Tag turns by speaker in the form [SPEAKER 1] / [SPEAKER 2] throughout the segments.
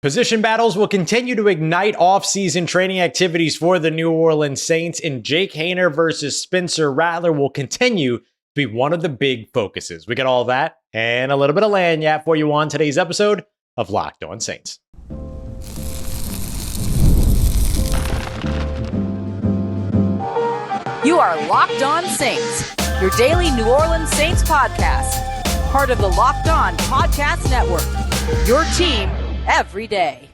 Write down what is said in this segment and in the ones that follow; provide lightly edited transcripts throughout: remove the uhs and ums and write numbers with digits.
[SPEAKER 1] Position battles will continue to ignite off-season training activities for the New Orleans Saints, and Jake Haener versus Spencer Rattler will continue to be one of the big focuses. We got all that and a little bit of lagniappe for you on today's episode of Locked On Saints.
[SPEAKER 2] You are Locked On Saints, your daily New Orleans Saints podcast, part of the Locked On Podcast Network, your team every day.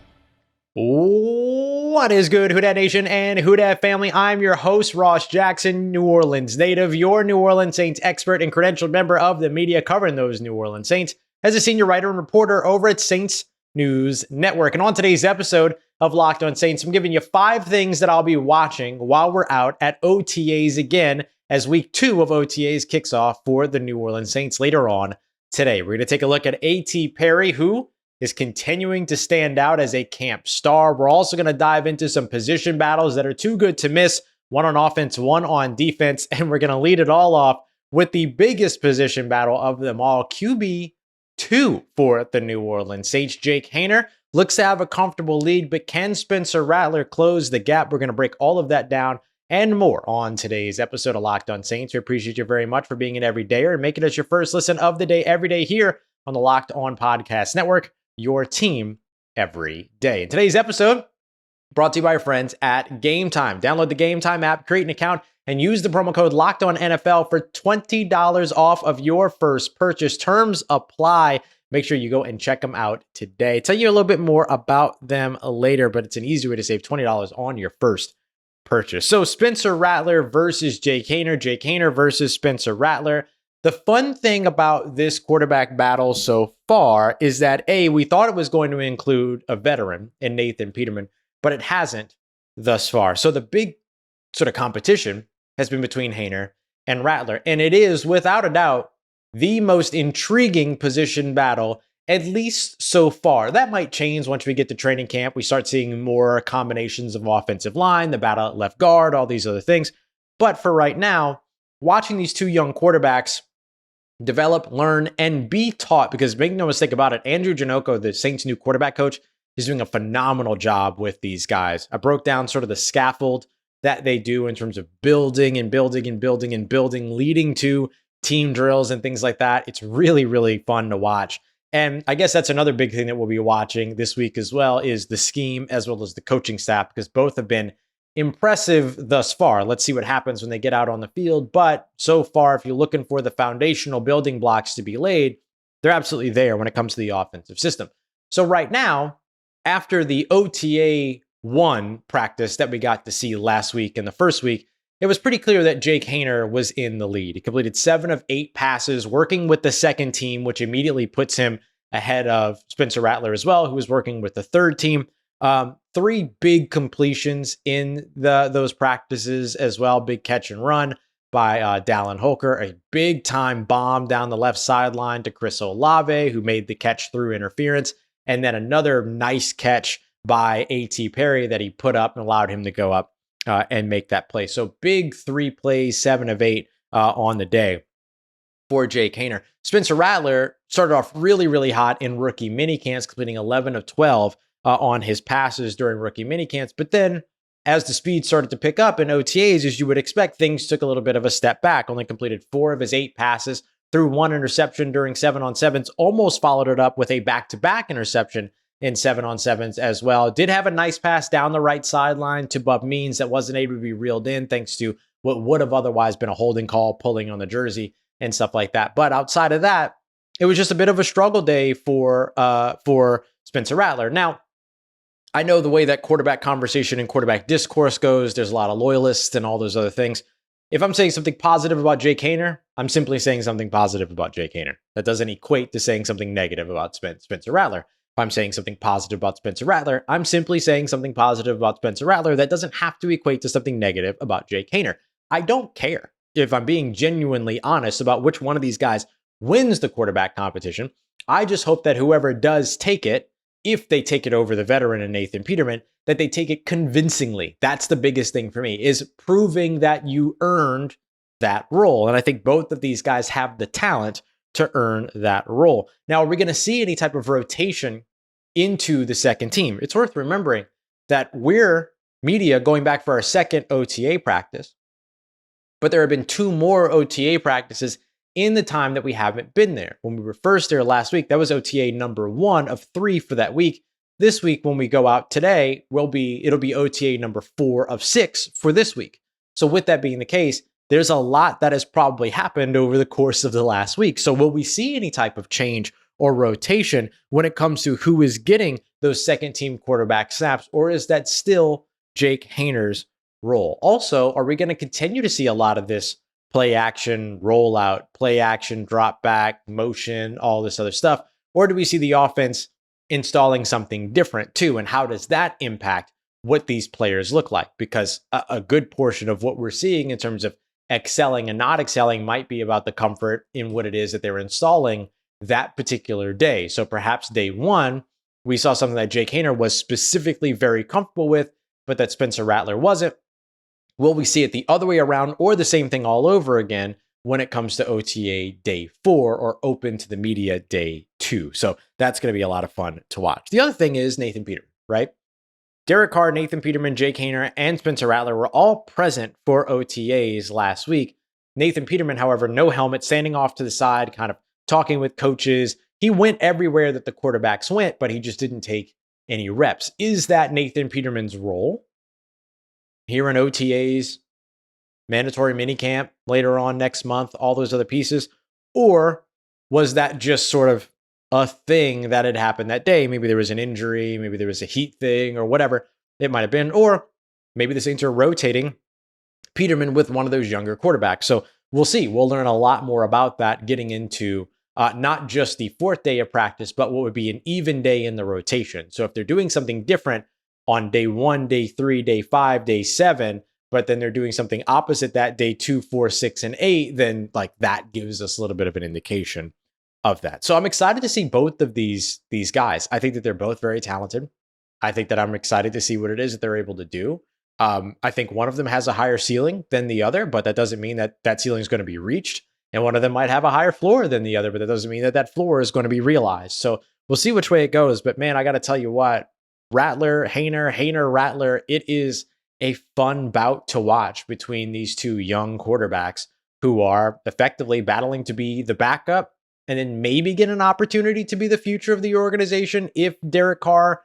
[SPEAKER 1] What is good, Who Dat Nation and Who Dat family? I'm your host, Ross Jackson, New Orleans native, your New Orleans Saints expert and credentialed member of the media covering those New Orleans Saints as a senior writer and reporter over at Saints News Network. And on today's episode of Locked On Saints, I'm giving you 5 things that I'll be watching while we're out at OTAs again as week 2 of OTAs kicks off for the New Orleans Saints later on today. We're going to take a look at A.T. Perry, who is continuing to stand out as a camp star. We're also going to dive into some position battles that are too good to miss, one on offense, one on defense, and we're going to lead it all off with the biggest position battle of them all, QB2 for the New Orleans Saints. Jake Haener looks to have a comfortable lead, but can Spencer Rattler close the gap? We're going to break all of that down and more on today's episode of Locked On Saints. We appreciate you very much for being an everydayer and making us your first listen of the day every day here on the Locked On Podcast Network, your team every day. In today's episode, brought to you by our friends at Game Time. Download the Game Time app, create an account, and use the promo code LOCKEDONNFL for $20 off of your first purchase. Terms apply. Make sure you go and check them out today. Tell you a little bit more about them later, but it's an easy way to save $20 on your first purchase. So Spencer Rattler versus Jake Haener. Jake Haener versus Spencer Rattler. The fun thing about this quarterback battle so far is that, A, we thought it was going to include a veteran in Nathan Peterman, but it hasn't thus far. So the big sort of competition has been between Haener and Rattler, and it is, without a doubt, the most intriguing position battle, at least so far. That might change once we get to training camp. We start seeing more combinations of offensive line, the battle at left guard, all these other things. But for right now, watching these two young quarterbacks develop, learn, and be taught, because make no mistake about it, Andrew Janocko, the Saints' new quarterback coach, is doing a phenomenal job with these guys. I broke down sort of the scaffold that they do in terms of building and building and building and building, leading to team drills and things like that. It's really, really fun to watch. And I guess that's another big thing that we'll be watching this week as well, is the scheme as well as the coaching staff, because both have been impressive thus far. Let's see what happens when they get out on the field. But so far, if you're looking for the foundational building blocks to be laid, they're absolutely there when it comes to the offensive system. So right now, after the OTA 1 practice that we got to see last week and the first week, it was pretty clear that Jake Haener was in the lead. He completed 7 of 8 passes, working with the second team, which immediately puts him ahead of Spencer Rattler as well, who was working with the third team. 3 big completions in those practices as well. Big catch and run by Dallin Holker. A big time bomb down the left sideline to Chris Olave, who made the catch through interference. And then another nice catch by A.T. Perry that he put up and allowed him to go up and make that play. So big 3 plays, 7 of 8 on the day for Jake Haener. Spencer Rattler started off really, really hot in rookie minicamps, completing 11 of 12 on his passes during rookie minicamps. But then as the speed started to pick up in OTAs, as you would expect, things took a little bit of a step back. Only completed 4 of his 8 passes, threw 1 interception during 7-on-7s, almost followed it up with a back-to-back interception in 7-on-7s as well. Did have a nice pass down the right sideline to Bub Means that wasn't able to be reeled in thanks to what would have otherwise been a holding call, pulling on the jersey and stuff like that. But outside of that, it was just a bit of a struggle day for Spencer Rattler. Now, I know the way that quarterback conversation and quarterback discourse goes, there's a lot of loyalists and all those other things. If I'm saying something positive about Jake Haener, I'm simply saying something positive about Jake Haener. That doesn't equate to saying something negative about Spencer Rattler. If I'm saying something positive about Spencer Rattler, I'm simply saying something positive about Spencer Rattler. That doesn't have to equate to something negative about Jake Haener. I don't care if I'm being genuinely honest about which one of these guys wins the quarterback competition. I just hope that whoever does take it, if they take it over the veteran and Nathan Peterman, that they take it convincingly. That's the biggest thing for me, is proving that you earned that role. And I think both of these guys have the talent to earn that role. Now, are we going to see any type of rotation into the second team. It's worth remembering that we're media going back for our second OTA practice, but there have been 2 more OTA practices in the time that we haven't been there. When we were first there last week, that was OTA number 1 of 3 for that week. This week, when we go out today, it'll be OTA number 4 of 6 for this week. So with that being the case, there's a lot that has probably happened over the course of the last week. So will we see any type of change or rotation when it comes to who is getting those second team quarterback snaps, or is that still Jake Haener's role? Also, are we going to continue to see a lot of this play action rollout, play action drop back, motion, all this other stuff? Or do we see the offense installing something different too? And how does that impact what these players look like? Because a good portion of what we're seeing in terms of excelling and not excelling might be about the comfort in what it is that they're installing that particular day. So perhaps day 1, we saw something that Jake Haener was specifically very comfortable with, but that Spencer Rattler wasn't. Will we see it the other way around, or the same thing all over again when it comes to OTA day 4 or open to the media day 2? So that's going to be a lot of fun to watch. The other thing is Nathan Peterman, right? Derek Carr, Nathan Peterman, Jake Haener, and Spencer Rattler were all present for OTAs last week. Nathan Peterman, however, no helmet, standing off to the side, kind of talking with coaches. He went everywhere that the quarterbacks went, but he just didn't take any reps. Is that Nathan Peterman's role here in OTAs, mandatory minicamp later on next month, all those other pieces? Or was that just sort of a thing that had happened that day? Maybe there was an injury, maybe there was a heat thing or whatever it might have been. Or maybe the Saints are rotating Peterman with one of those younger quarterbacks. So we'll see. We'll learn a lot more about that getting into not just the 4th day of practice, but what would be an even day in the rotation. So if they're doing something different on day 1, day 3, day 5, day 7, but then they're doing something opposite that day 2, 4, 6, and 8, then like that gives us a little bit of an indication of that. So I'm excited to see both of these guys. I think that they're both very talented. I think that I'm excited to see what it is that they're able to do. I think one of them has a higher ceiling than the other, but that doesn't mean that that ceiling is going to be reached. And one of them might have a higher floor than the other, but that doesn't mean that that floor is going to be realized. So we'll see which way it goes. But man, I got to tell you what, Rattler, Haener, Rattler, it is a fun bout to watch between these 2 young quarterbacks who are effectively battling to be the backup and then maybe get an opportunity to be the future of the organization if Derek Carr,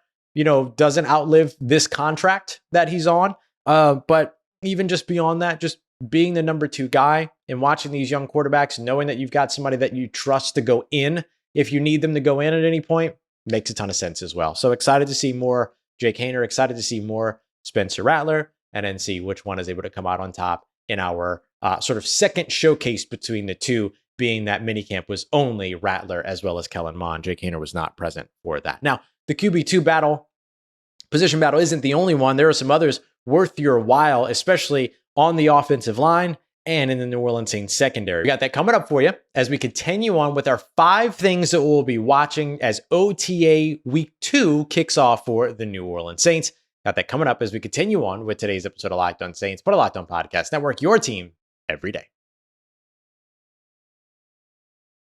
[SPEAKER 1] doesn't outlive this contract that he's on. But even just beyond that, just being the number 2 guy and watching these young quarterbacks, knowing that you've got somebody that you trust to go in if you need them to go in at any point, makes a ton of sense as well. So excited to see more Jake Haener, excited to see more Spencer Rattler, and then see which one is able to come out on top in our sort of second showcase between the 2, being that minicamp was only Rattler as well as Kellen Mond. Jake Haener was not present for that. Now, the QB2 position battle isn't the only one. There are some others worth your while, especially on the offensive line and in the New Orleans Saints secondary. We got that coming up for you as we continue on with our 5 things that we'll be watching as OTA week 2 kicks off for the New Orleans Saints. Got that coming up as we continue on with today's episode of Locked On Saints, but a Locked On Podcast Network, your team every day.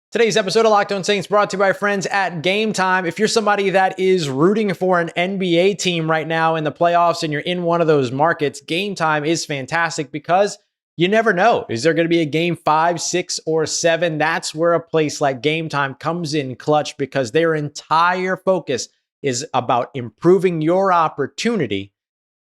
[SPEAKER 1] Today's episode of Locked On Saints brought to you by friends at Game Time. If you're somebody that is rooting for an NBA team right now in the playoffs and you're in one of those markets, Game Time is fantastic because you never know. Is there going to be a game 5, 6, or 7? That's where a place like Game Time comes in clutch because their entire focus is about improving your opportunity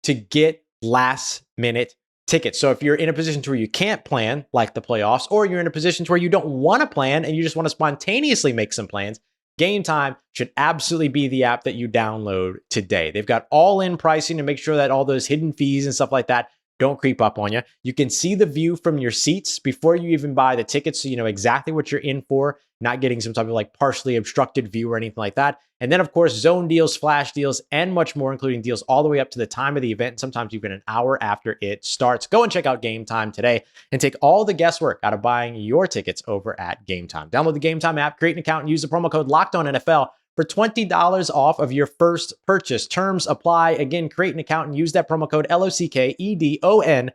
[SPEAKER 1] to get last minute tickets. So if you're in a position to where you can't plan like the playoffs, or you're in a position to where you don't want to plan and you just want to spontaneously make some plans, Game Time should absolutely be the app that you download today. They've got all-in pricing to make sure that all those hidden fees and stuff like that don't creep up on you. You can see the view from your seats before you even buy the tickets, so you know exactly what you're in for, not getting some type of like partially obstructed view or anything like that. And then, of course, zone deals, flash deals, and much more, including deals all the way up to the time of the event, and sometimes even an hour after it starts. Go and check out Game Time today and take all the guesswork out of buying your tickets over at Game Time. Download the Game Time app, create an account, and use the promo code LOCKEDONNFL for $20 off of your first purchase. Terms apply. Again, create an account and use that promo code LOCKEDONNFL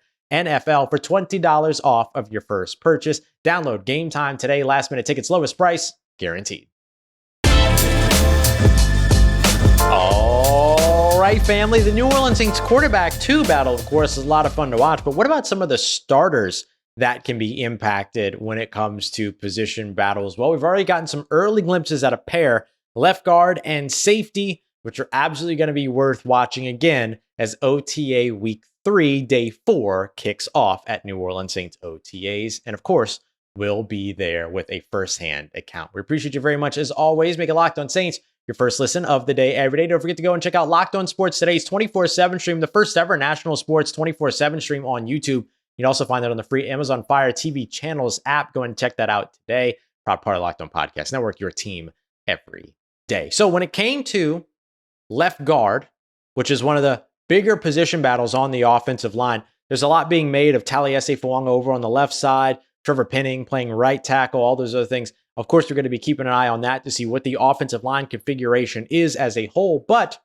[SPEAKER 1] for $20 off of your first purchase. Download Game Time today. Last minute tickets, lowest price guaranteed. All right, family. The New Orleans Saints quarterback 2 battle, of course, is a lot of fun to watch. But what about some of the starters that can be impacted when it comes to position battles? Well, we've already gotten some early glimpses at a pair, left guard and safety, which are absolutely going to be worth watching again as OTA Week 3, Day 4 kicks off at New Orleans Saints OTAs. And of course, we'll be there with a firsthand account. We appreciate you very much. As always, make it Locked On Saints your first listen of the day every day. Don't forget to go and check out Locked On Sports Today's 24/7 stream, the first ever national sports 24/7 stream on YouTube. You can also find that on the free Amazon Fire TV channels app. Go and check that out today. Proud part of Locked On Podcast Network, your team every day. So when it came to left guard, which is one of the bigger position battles on the offensive line, there's a lot being made of Taliesin Fuanga over on the left side, Trevor Penning playing right tackle, all those other things. Of course, we're going to be keeping an eye on that to see what the offensive line configuration is as a whole. But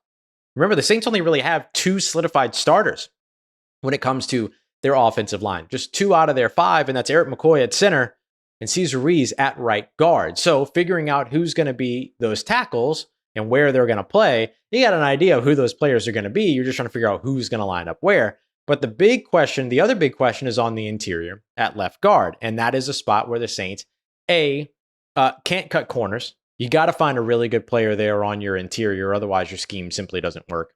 [SPEAKER 1] remember, the Saints only really have 2 solidified starters when it comes to their offensive line. Just 2 out of their 5, and that's Eric McCoy at center and Cesar Ruiz at right guard. So figuring out who's going to be those tackles and where they're going to play, you got an idea of who those players are going to be. You're just trying to figure out who's going to line up where. But the other big question is on the interior at left guard. And that is a spot where the Saints, can't cut corners. You got to find a really good player there on your interior. Otherwise, your scheme simply doesn't work.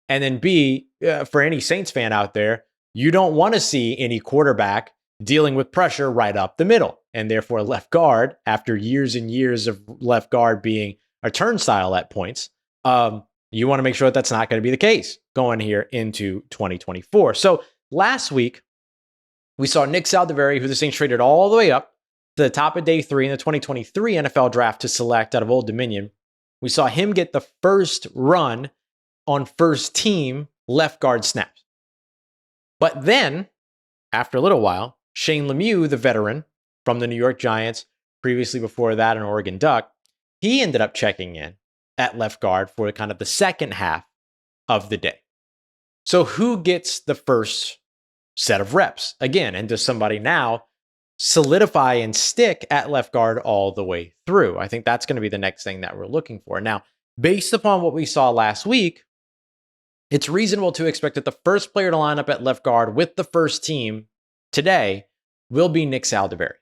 [SPEAKER 1] And then B, for any Saints fan out there, you don't want to see any quarterback dealing with pressure right up the middle. And therefore, left guard, after years and years of left guard being a turnstile at points, you want to make sure that that's not going to be the case going here into 2024. So last week, we saw Nick Saldiveri, who the Saints traded all the way up to the top of day 3 in the 2023 NFL draft to select out of Old Dominion. We saw him get the first run on first team left guard snaps. But then, after a little while, Shane Lemieux, the veteran from the New York Giants, previously before that an Oregon Duck, he ended up checking in at left guard for kind of the second half of the day. So who gets the first set of reps again? And does somebody now solidify and stick at left guard all the way through? I think that's going to be the next thing that we're looking for. Now, based upon what we saw last week, it's reasonable to expect that the first player to line up at left guard with the first team today will be Nick Saldiveri.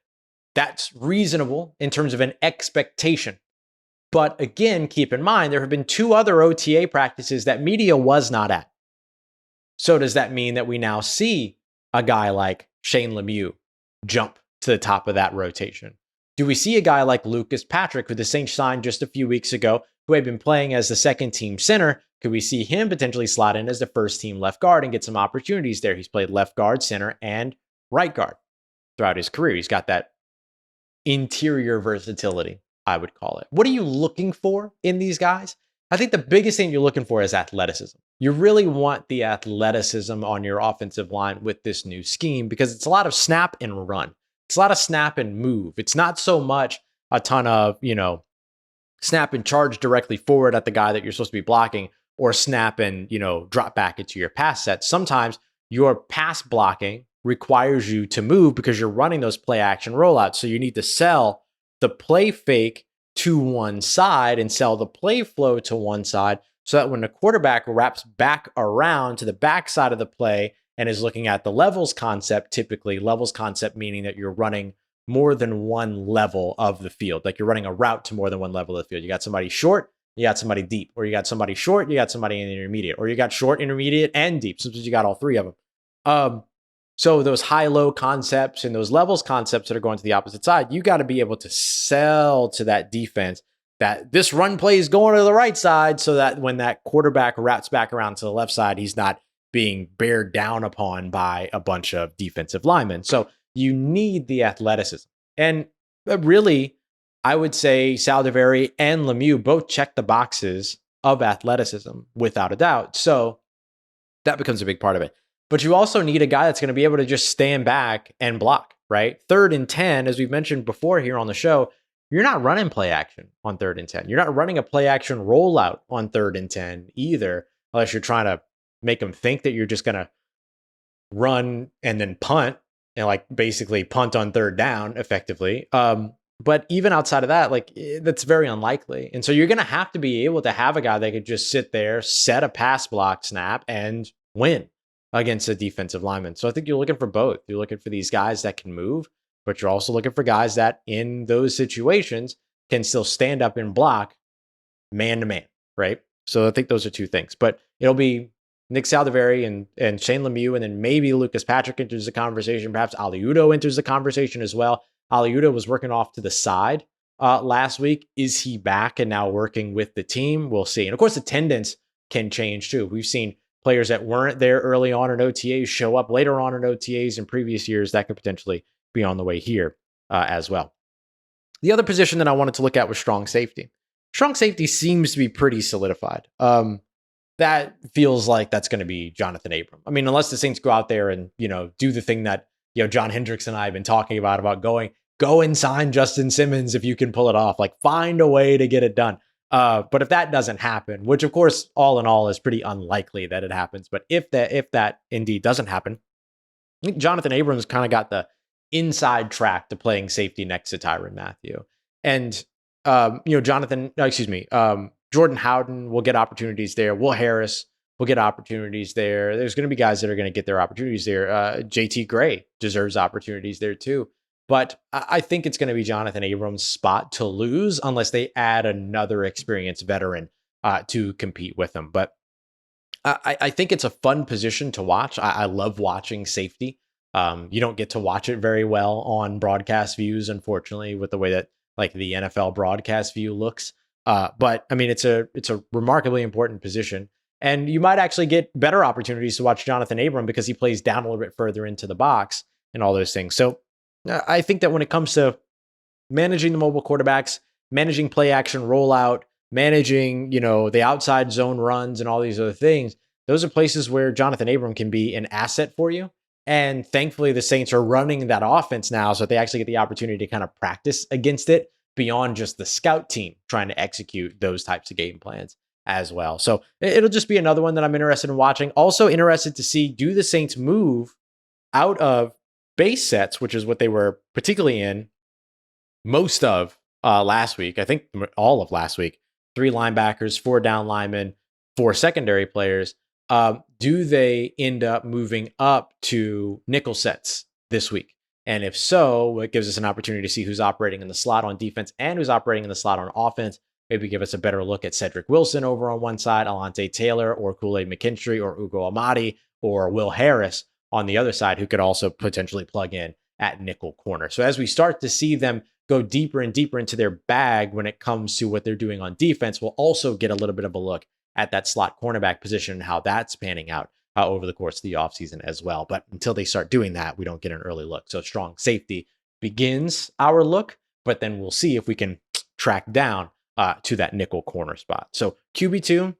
[SPEAKER 1] That's reasonable in terms of an expectation. But again, keep in mind, there have been 2 other OTA practices that media was not at. So does that mean that we now see a guy like Shane Lemieux jump to the top of that rotation? Do we see a guy like Lucas Patrick, who the Saints signed just a few weeks ago, who had been playing as the second team center? Could we see him potentially slot in as the first team left guard and get some opportunities there? He's played left guard, center, and right guard throughout his career. He's got that interior versatility, I would call it. What are you looking for in these guys? I think the biggest thing you're looking for is athleticism. You really want the athleticism on your offensive line with this new scheme because it's a lot of snap and run. It's a lot of snap and move. It's not so much a ton of, snap and charge directly forward at the guy that you're supposed to be blocking or snap and, drop back into your pass set. Sometimes your pass blocking requires you to move because you're running those play action rollouts. So you need to sell the play fake to one side and sell the play flow to one side so that when the quarterback wraps back around to the back side of the play and is looking at the levels concept, typically levels concept meaning that you're running more than one level of the field. Like you're running a route to more than one level of the field. You got somebody short, you got somebody deep, or you got somebody short, you got somebody in the intermediate, or you got short, intermediate, and deep. Sometimes you got all 3 of them. So those high-low concepts and those levels concepts that are going to the opposite side, you got to be able to sell to that defense that this run play is going to the right side so that when that quarterback wraps back around to the left side, he's not being bared down upon by a bunch of defensive linemen. So you need the athleticism. And really, I would say Saldiveri and Lemieux both check the boxes of athleticism without a doubt. So that becomes a big part of it. But you also need a guy that's going to be able to just stand back and block, right? 3rd and 10, as we've mentioned before here on the show, you're not running play action on 3rd and 10. You're not running a play action rollout on 3rd and 10 either, unless you're trying to make them think that you're just going to run and then punt and basically punt on 3rd down effectively. But even outside of that, like that's very unlikely. And so you're going to be able to have a guy that could just sit there, set a pass block snap and win against a defensive lineman. So I think you're looking for both. You're looking for these guys that can move, but you're also looking for guys that in those situations can still stand up and block man to man, right? So I think those are two things, but it'll be Nick Saldiveri and Shane Lemieux, and then maybe Lucas Patrick enters the conversation. Perhaps Ali Udoh enters the conversation as well. Ali Udoh was working off to the side last week. Is he back and now working with the team? We'll see. And of course, attendance can change too. We've seen players that weren't there early on in OTAs show up later on in OTAs in previous years. That could potentially be on the way here as well. The other position that I wanted to look at was strong safety. Strong safety seems to be pretty solidified. That feels like that's going to be Johnathan Abram. I mean, unless the Saints go out there and, do the thing that, John Hendricks and I have been talking about go and sign Justin Simmons if you can pull it off, like find a way to get it done. But if that doesn't happen, which of course, all in all is pretty unlikely that it happens. But if that indeed doesn't happen, I think Johnathan Abrams kind of got the inside track to playing safety next to Tyrann Mathieu. And, Jordan Howden will get opportunities there. Will Harris will get opportunities there. There's going to be guys that are going to get their opportunities there. JT Gray deserves opportunities there too. But I think it's going to be Johnathan Abrams' spot to lose unless they add another experienced veteran to compete with him. But I think it's a fun position to watch. I love watching safety. You don't get to watch it very well on broadcast views, unfortunately, with the way that like the NFL broadcast view looks. But I mean, it's a remarkably important position, and you might actually get better opportunities to watch Johnathan Abram because he plays down a little bit further into the box and all those things. So I think that when it comes to managing the mobile quarterbacks, managing play action rollout, managing, the outside zone runs and all these other things, those are places where Johnathan Abram can be an asset for you. And thankfully, the Saints are running that offense now so that they actually get the opportunity to kind of practice against it beyond just the scout team trying to execute those types of game plans as well. So it'll just be another one that I'm interested in watching. Also interested to see, do the Saints move out of base sets, which is what they were particularly in most of last week. I think all of last week, 3 linebackers, 4 down linemen, 4 secondary players. Do they end up moving up to nickel sets this week? And if so, it gives us an opportunity to see who's operating in the slot on defense and who's operating in the slot on offense. Maybe give us a better look at Cedric Wilson over on one side, Alante Taylor or Kool-Aid McKinstry or Ugo Amadi or Will Harris on the other side, who could also potentially plug in at nickel corner. So as we start to see them go deeper and deeper into their bag when it comes to what they're doing on defense, we'll also get a little bit of a look at that slot cornerback position and how that's panning out over the course of the offseason as well. But until they start doing that, we don't get an early look. So strong safety begins our look, but then we'll see if we can track down to that nickel corner spot. So QB2,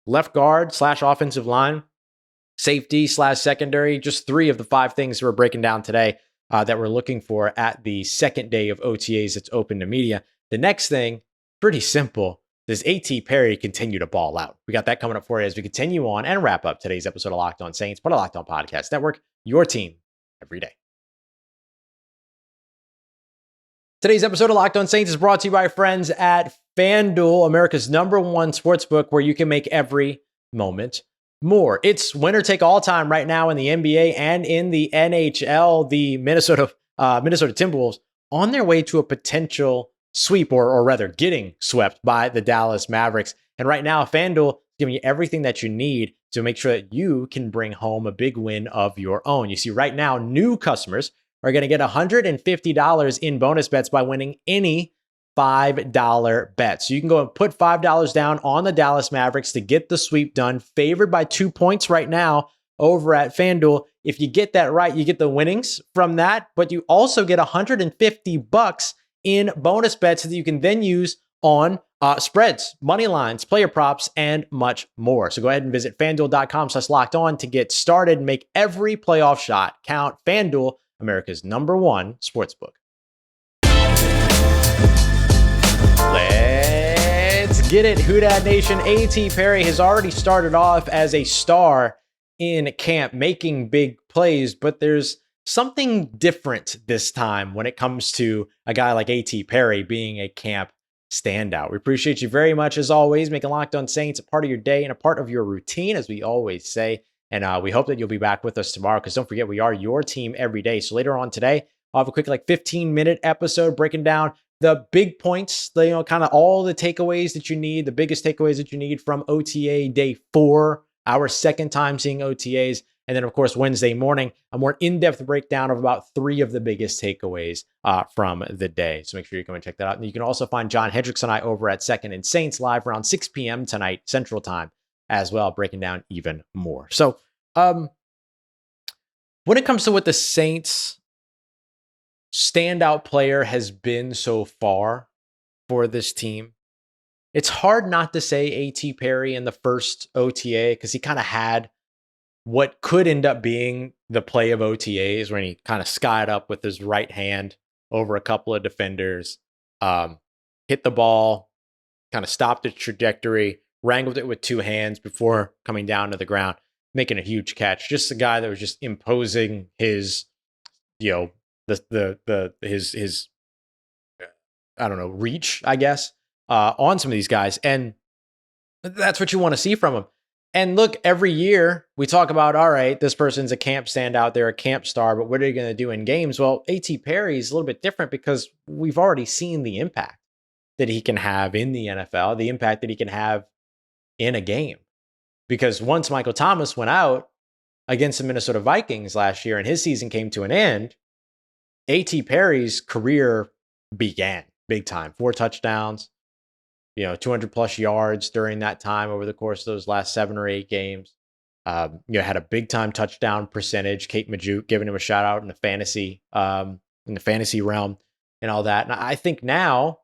[SPEAKER 1] left guard / offensive line, safety / secondary, just 3 of the 5 things we're breaking down today that we're looking for at the second day of OTAs that's open to media. The next thing, pretty simple. Does A.T. Perry continue to ball out? We got that coming up for you as we continue on and wrap up today's episode of Locked On Saints, part of Locked On Podcast Network, your team every day. Today's episode of Locked On Saints is brought to you by our friends at FanDuel, America's #1 sportsbook, where you can make every moment more. It's winner take all time right now in the NBA and in the NHL. The Minnesota Timberwolves on their way to a potential sweep, or rather getting swept by the Dallas Mavericks. And right now, FanDuel is giving you everything that you need to make sure that you can bring home a big win of your own. You see, right now, new customers are going to get $150 in bonus bets by winning any $5 bet. So you can go and put $5 down on the Dallas Mavericks to get the sweep done, favored by 2 points right now over at FanDuel. If you get that right, you get the winnings from that, but you also get $150 in bonus bets that you can then use on spreads, money lines, player props, and much more. So go ahead and visit FanDuel.com/lockedon to get started and make every playoff shot count. FanDuel, America's #1 sportsbook. Let's get it, Who Dat Nation. A.T. Perry has already started off as a star in camp, making big plays, but there's something different this time when it comes to a guy like A.T. Perry being a camp standout. We appreciate you very much, as always, making Locked On Saints a part of your day and a part of your routine, as we always say. And we hope that you'll be back with us tomorrow, because don't forget, we are your team every day. So later on today, I'll have a quick 15-minute episode breaking down the big points, kind of all the takeaways that you need, the biggest takeaways that you need from OTA day 4, our second time seeing OTAs. And then, of course, Wednesday morning, a more in-depth breakdown of about 3 of the biggest takeaways from the day. So make sure you come and check that out. And you can also find John Hendricks and I over at Second and Saints live around 6 p.m. tonight, Central Time, as well, breaking down even more. So when it comes to what the Saints standout player has been so far for this team, it's hard not to say A.T. Perry in the first OTA, because he kind of had what could end up being the play of OTAs, when he kind of skied up with his right hand over a couple of defenders, hit the ball, kind of stopped its trajectory, wrangled it with 2 hands before coming down to the ground, making a huge catch. Just a guy that was just imposing his, his I don't know, reach, I guess, on some of these guys. And that's what you want to see from him. And look, every year we talk about, all right, this person's a camp standout, they're a camp star, but what are you going to do in games? Well, A.T. Perry is a little bit different, because we've already seen the impact that he can have in the NFL, the impact that he can have in a game. Because once Michael Thomas went out against the Minnesota Vikings last year and his season came to an end, A.T. Perry's career began big time. 4 touchdowns, 200 plus yards during that time over the course of those last 7 or 8 games. Had a big time touchdown percentage. Kate Majuk giving him a shout out in the fantasy realm and all that. And I think now,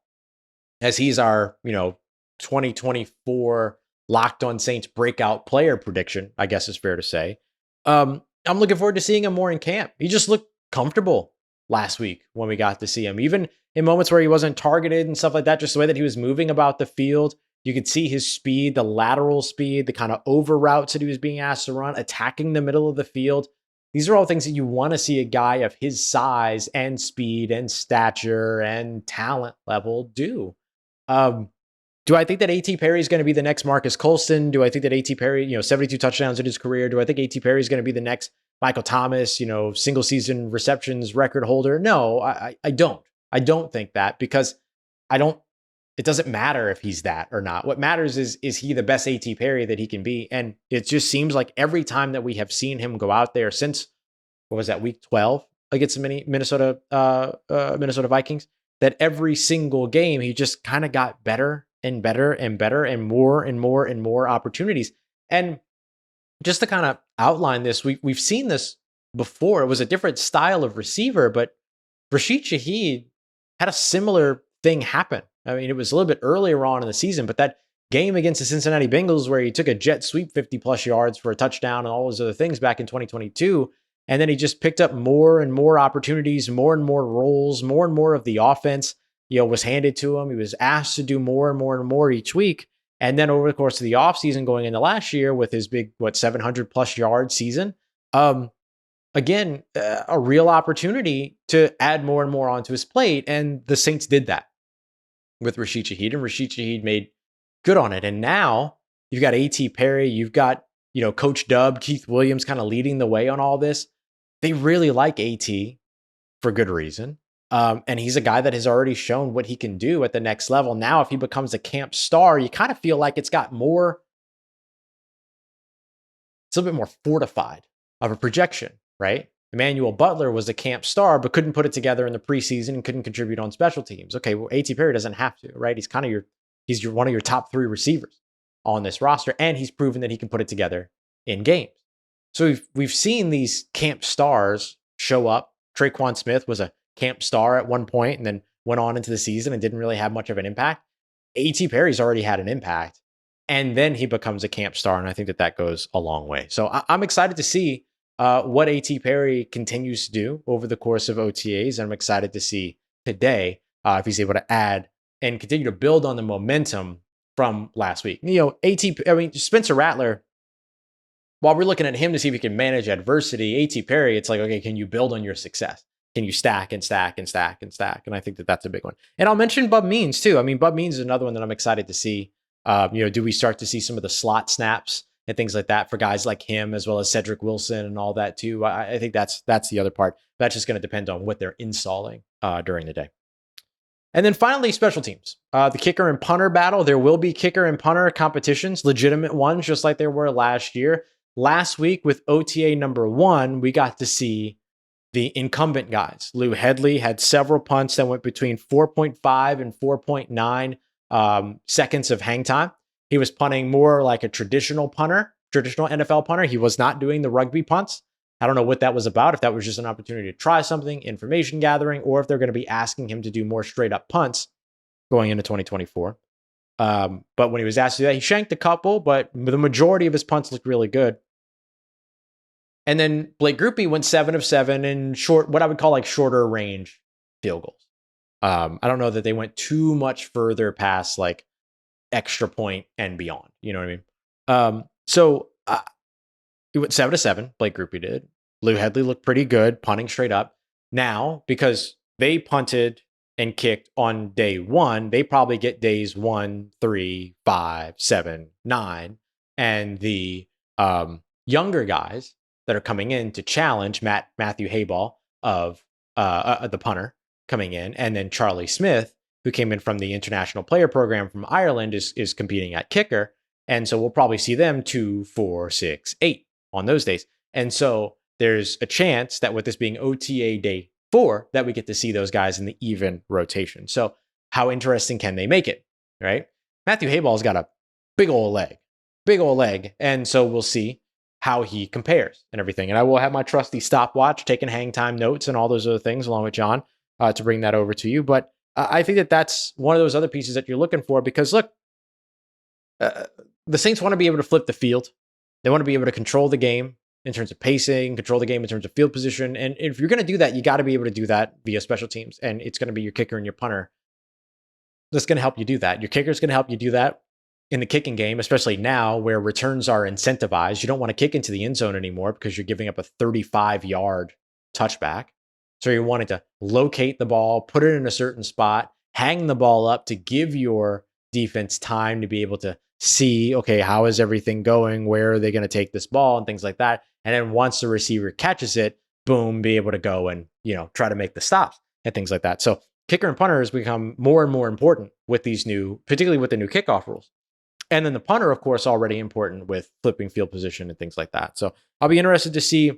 [SPEAKER 1] as he's our 2024 Locked On Saints breakout player prediction, I guess is fair to say, I'm looking forward to seeing him more in camp. He just looked comfortable last week when we got to see him, even in moments where he wasn't targeted and stuff like that. Just the way that he was moving about the field, you could see his speed, the lateral speed, the kind of over routes that he was being asked to run, attacking the middle of the field. These are all things that you want to see a guy of his size and speed and stature and talent level do. Do I think that A.T. Perry is going to be the next Marcus Colston? Do I think that A.T. Perry, 72 touchdowns in his career? Do I think A.T. Perry is going to be the next Michael Thomas, single season receptions record holder? No, I don't. I don't think that, because it doesn't matter if he's that or not. What matters is he the best A.T. Perry that he can be? And it just seems like every time that we have seen him go out there since, what was that, week 12 against the Minnesota Vikings, that every single game he just kind of got better and better and better, and more and more and more opportunities. And just to kind of outline this, we've seen this before. It was a different style of receiver, but Rashid Shaheed had a similar thing happen. I mean, it was a little bit earlier on in the season, but that game against the Cincinnati Bengals where he took a jet sweep 50 plus yards for a touchdown and all those other things back in 2022. And then he just picked up more and more opportunities, more and more roles, more and more of the offense, was handed to him. He was asked to do more and more and more each week. And then over the course of the offseason going into last year with his big, 700 plus yard season, again, a real opportunity to add more and more onto his plate. And the Saints did that with Rashid Shaheed, and Rashid Shaheed made good on it. And now you've got A.T. Perry, you've got, Coach Dub, Keith Williams kind of leading the way on all this. They really like A.T. for good reason. And he's a guy that has already shown what he can do at the next level. Now, if he becomes a camp star, you kind of feel like it's a little bit more fortified of a projection, right? Emmanuel Butler was a camp star, but couldn't put it together in the preseason and couldn't contribute on special teams. Okay, well, A.T. Perry doesn't have to, right? He's kind of one of your top 3 receivers on this roster, and he's proven that he can put it together in games. So we've seen these camp stars show up. Traquan Smith was a camp star at one point and then went on into the season and didn't really have much of an impact. A.T. Perry's already had an impact, and then he becomes a camp star, and I think that goes a long way. So I'm excited to see what A.T. Perry continues to do over the course of OTAs, and I'm excited to see today if he's able to add and continue to build on the momentum from last week. Spencer Rattler while we're looking at him to see if he can manage adversity, A.T. Perry, it's like, okay, can you build on your success? Can you stack and stack and stack and stack? And I think that that's a big one. And I'll mention Bub Means too. I mean, Bub Means is another one that I'm excited to see. Do we start to see some of the slot snaps and things like that for guys like him, as well as Cedric Wilson and all that too? I think that's the other part. That's just going to depend on what they're installing during the day. And then finally, special teams. The kicker and punter battle. There will be kicker and punter competitions, legitimate ones, just like there were last year. Last week with OTA number 1, we got to see the incumbent guys. Lou Hedley had several punts that went between 4.5 and 4.9 seconds of hang time. He was punting more like a traditional NFL punter. He was not doing the rugby punts. I don't know what that was about, if that was just an opportunity to try something, information gathering, or if they're going to be asking him to do more straight up punts going into 2024. But when he was asked to do that, he shanked a couple, but the majority of his punts looked really good. And then Blake Grupe went 7 of 7 in what I would call like shorter range field goals. I don't know that they went too much further past like extra point and beyond. You know what I mean? He went 7 of 7. Blake Grupe did. Lou Hedley looked pretty good, punting straight up. Now, because they punted and kicked on day 1, they probably get days 1, 3, 5, 7, 9. And the younger guys that are coming in to challenge Matthew Hayball of the punter coming in, and then Charlie Smith, who came in from the international player program from Ireland, is competing at kicker. And so we'll probably see them 2, 4, 6, 8 on those days. And so there's a chance that with this being OTA day 4, that we get to see those guys in the even rotation. So how interesting can they make it, right? Matthew Hayball's got a big old leg. And so we'll see how he compares and everything. And I will have my trusty stopwatch, taking hang time notes and all those other things along with John to bring that over to you. But I think that that's one of those other pieces that you're looking for, because look, the Saints want to be able to flip the field. They want to be able to control the game in terms of pacing, control the game in terms of field position. And if you're going to do that, you got to be able to do that via special teams. And it's going to be your kicker and your punter that's going to help you do that. Your kicker is going to help you do that in the kicking game, especially now where returns are incentivized. You don't want to kick into the end zone anymore because you're giving up a 35-yard touchback. So you're wanting to locate the ball, put it in a certain spot, hang the ball up to give your defense time to be able to see, okay, how is everything going? Where are they going to take this ball and things like that? And then once the receiver catches it, boom, be able to go and, try to make the stops and things like that. So kicker and punter has become more and more important with these particularly with the new kickoff rules. And then the punter, of course, already important with flipping field position and things like that. So I'll be interested to see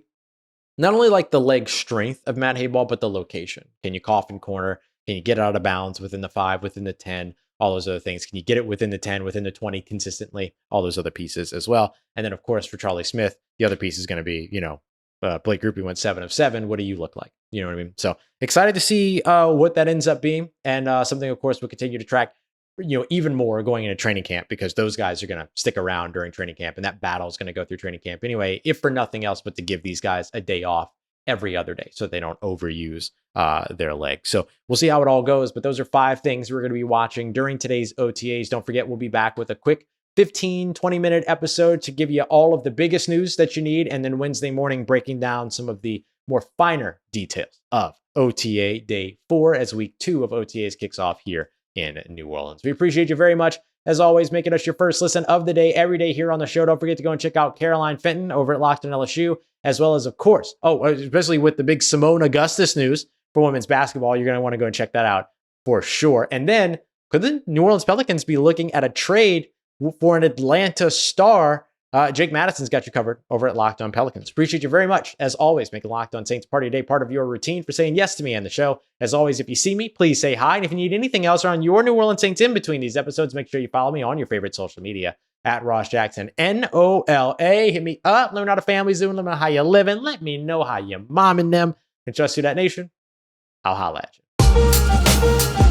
[SPEAKER 1] not only like the leg strength of Matt Hayball, but the location. Can you coffin corner? Can you get it out of bounds within the 5, within the 10, all those other things? Can you get it within the 10, within the 20 consistently? All those other pieces as well. And then, of course, for Charlie Smith, the other piece is going to be, Blake Grupe went 7 of 7. What do you look like? You know what I mean? So excited to see what that ends up being. And something, of course, we'll continue to track even more going into training camp, because those guys are going to stick around during training camp, and that battle is going to go through training camp anyway, if for nothing else but to give these guys a day off every other day so they don't overuse their leg. So we'll see how it all goes, but those are 5 things we're going to be watching during today's OTAs. Don't forget, we'll be back with a quick 15-20 minute episode to give you all of the biggest news that you need, and then Wednesday morning breaking down some of the more finer details of OTA day 4 as week 2 of OTAs kicks off here in New Orleans. We appreciate you very much, as always, making us your first listen of the day every day here on the show. Don't forget to go and check out Caroline Fenton over at Locked On LSU, as well as, of course, especially with the big Simone Augustus news for women's basketball. You're going to want to go and check that out for sure. And then could the New Orleans Pelicans be looking at a trade for an Atlanta star? Jake Madison's got you covered over at Locked On Pelicans. Appreciate you very much, as always, making Locked On Saints Party Day part of your routine, for saying yes to me and the show. As always, if you see me, please say hi. And if you need anything else around your New Orleans Saints in between these episodes, make sure you follow me on your favorite social media at Ross Jackson, NOLA. Hit me up. Learn how the family's doing. Let me know how you living. Let me know how you momming them. And trust Who Dat Nation. I'll holla at you.